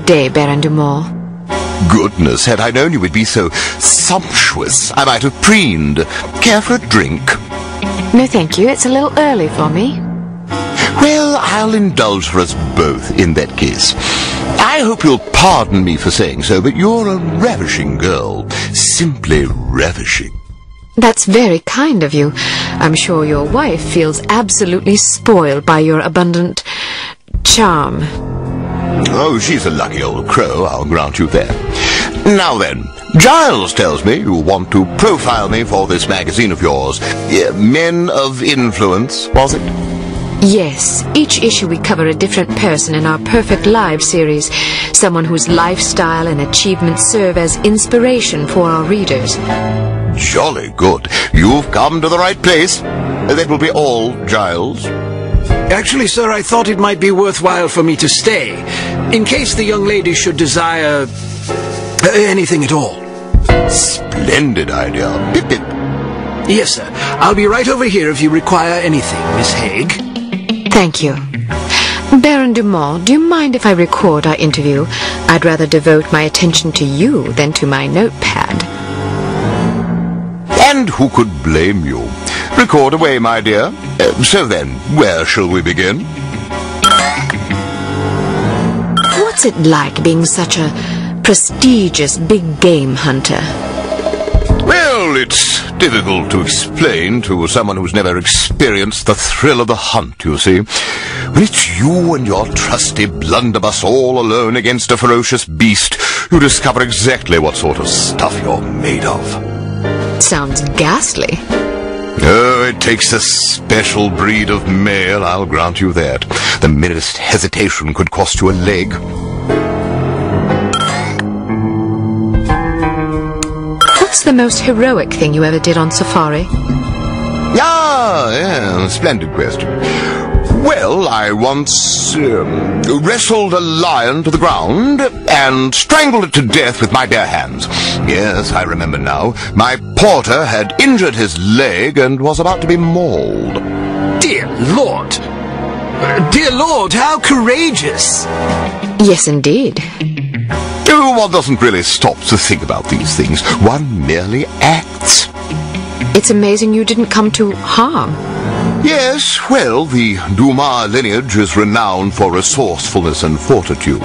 Good day, Baron de Moor. Goodness, had I known you would be so sumptuous, I might have preened. Care for a drink? No, thank you. It's a little early for me. Well, I'll indulge for us both in that case. I hope you'll pardon me for saying so, but you're a ravishing girl. Simply ravishing. That's very kind of you. I'm sure your wife feels absolutely spoiled by your abundant charm. Oh, she's a lucky old crow, I'll grant you that. Now then, Giles tells me you want to profile me for this magazine of yours. Men of Influence, was it? Yes, each issue we cover a different person in our Perfect Lives series, someone whose lifestyle and achievements serve as inspiration for our readers. Jolly good. You've come to the right place. That will be all, Giles. Actually, sir, I thought it might be worthwhile for me to stay, in case the young lady should desire anything at all. Splendid idea. Pip, pip. Yes, sir. I'll be right over here if you require anything, Miss Haig. Thank you. Baron de Moor, do you mind if I record our interview? I'd rather devote my attention to you than to my notepad. And who could blame you? Record away, my dear. So then, where shall we begin? What's it like being such a prestigious big game hunter? Well, it's difficult to explain to someone who's never experienced the thrill of the hunt, you see. When it's you and your trusty blunderbuss all alone against a ferocious beast, you discover exactly what sort of stuff you're made of. Sounds ghastly. Oh, it takes a special breed of male, I'll grant you that. The merest hesitation could cost you a leg. What's the most heroic thing you ever did on safari? Yeah, splendid question. Well, I once wrestled a lion to the ground and strangled it to death with my bare hands. Yes, I remember now. My porter had injured his leg and was about to be mauled. Dear Lord! Dear Lord, how courageous! Yes, indeed. Oh, one doesn't really stop to think about these things. One merely acts. It's amazing you didn't come to harm. Yes, well, the Dumas lineage is renowned for resourcefulness and fortitude.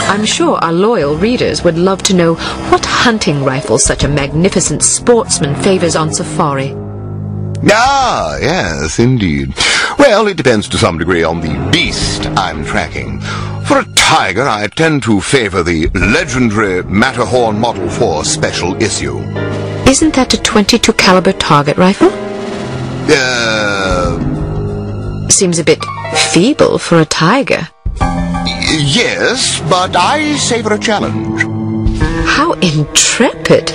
I'm sure our loyal readers would love to know what hunting rifle such a magnificent sportsman favors on safari. Ah, yes, indeed. Well, it depends to some degree on the beast I'm tracking. For a tiger, I tend to favor the legendary Matterhorn Model 4 special issue. Isn't that a .22 caliber target rifle? Seems a bit feeble for a tiger. Yes, but I savor a challenge. How intrepid!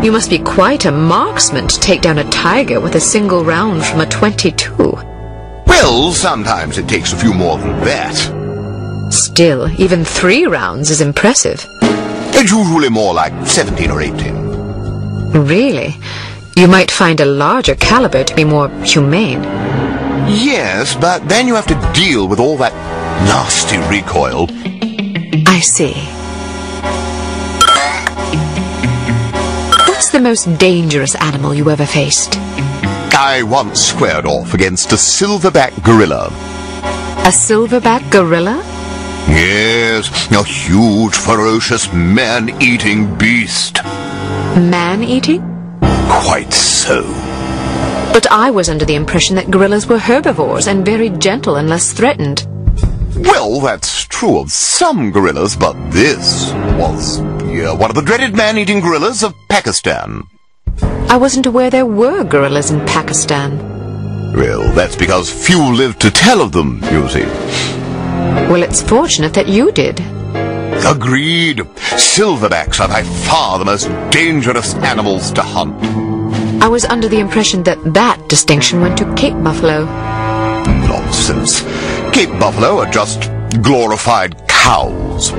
You must be quite a marksman to take down a tiger with a single round from a .22. Well, sometimes it takes a few more than that. Still, even 3 rounds is impressive. It's usually more like 17 or 18. Really? You might find a larger caliber to be more humane. Yes, but then you have to deal with all that nasty recoil. I see. What's the most dangerous animal you ever faced? I once squared off against a silverback gorilla. A silverback gorilla? Yes, a huge, ferocious, man-eating beast. Man-eating? Quite so. But I was under the impression that gorillas were herbivores and very gentle unless threatened. Well, that's true of some gorillas, but this was one of the dreaded man-eating gorillas of Pakistan. I wasn't aware there were gorillas in Pakistan. Well, that's because few lived to tell of them, you see. Well, it's fortunate that you did. Agreed. Silverbacks are by far the most dangerous animals to hunt. I was under the impression that distinction went to Cape buffalo. Nonsense. Cape buffalo are just glorified cows.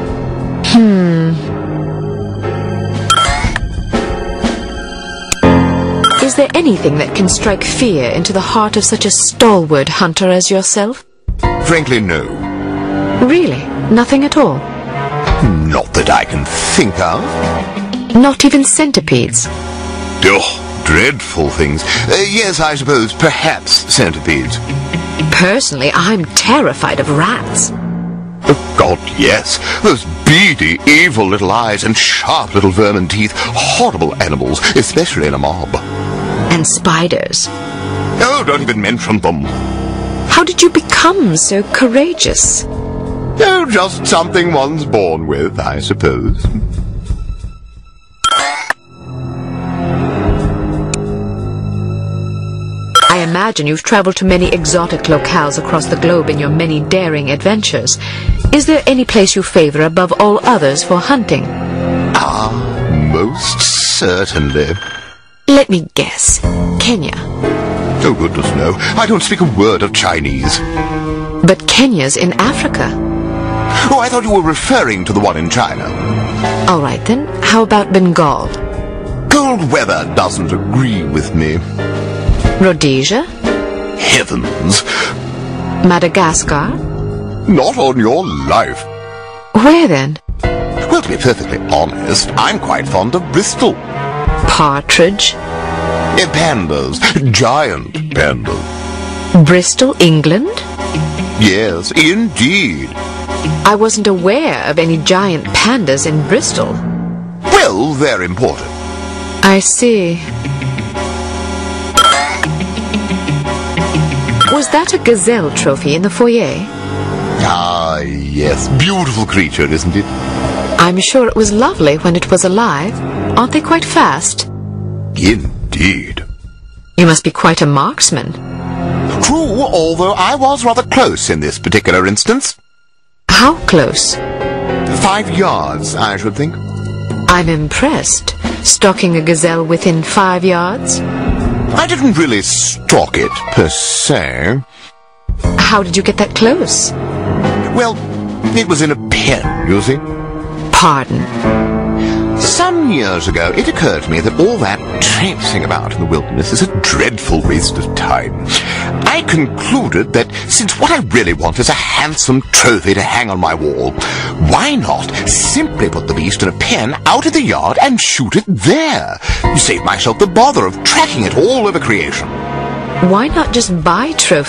Is there anything that can strike fear into the heart of such a stalwart hunter as yourself? Frankly, no. Really? Nothing at all? Not that I can think of. Not even centipedes? Oh, dreadful things. Yes, I suppose, perhaps centipedes. Personally, I'm terrified of rats. Oh, God, yes. Those beady, evil little eyes and sharp little vermin teeth. Horrible animals, especially in a mob. And spiders. Oh, don't even mention them. How did you become so courageous? Oh, just something one's born with, I suppose. I imagine you've traveled to many exotic locales across the globe in your many daring adventures. Is there any place you favor above all others for hunting? Ah, most certainly. Let me guess. Kenya. Oh, goodness, no. I don't speak a word of Chinese. But Kenya's in Africa. Oh, I thought you were referring to the one in China. All right, then. How about Bengal? Cold weather doesn't agree with me. Rhodesia? Heavens. Madagascar? Not on your life. Where then? Well, to be perfectly honest, I'm quite fond of Bristol. Partridge? Pandas. Giant pandas. Bristol, England? Yes, indeed. I wasn't aware of any giant pandas in Bristol. Well, they're important. I see. Was that a gazelle trophy in the foyer? Ah, yes. Beautiful creature, isn't it? I'm sure it was lovely when it was alive. Aren't they quite fast? Indeed. You must be quite a marksman. True, although I was rather close in this particular instance. How close? 5 yards, I should think. I'm impressed. Stalking a gazelle within 5 yards? I didn't really stalk it, per se. How did you get that close? Well, it was in a pen, you see. Pardon? Some years ago, it occurred to me that all that traipsing about in the wilderness is a dreadful waste of time. I concluded that since what I really want is a handsome trophy to hang on my wall, why not simply put the beast in a pen out in the yard and shoot it there? Save myself the bother of tracking it all over creation. Why not just buy trophies?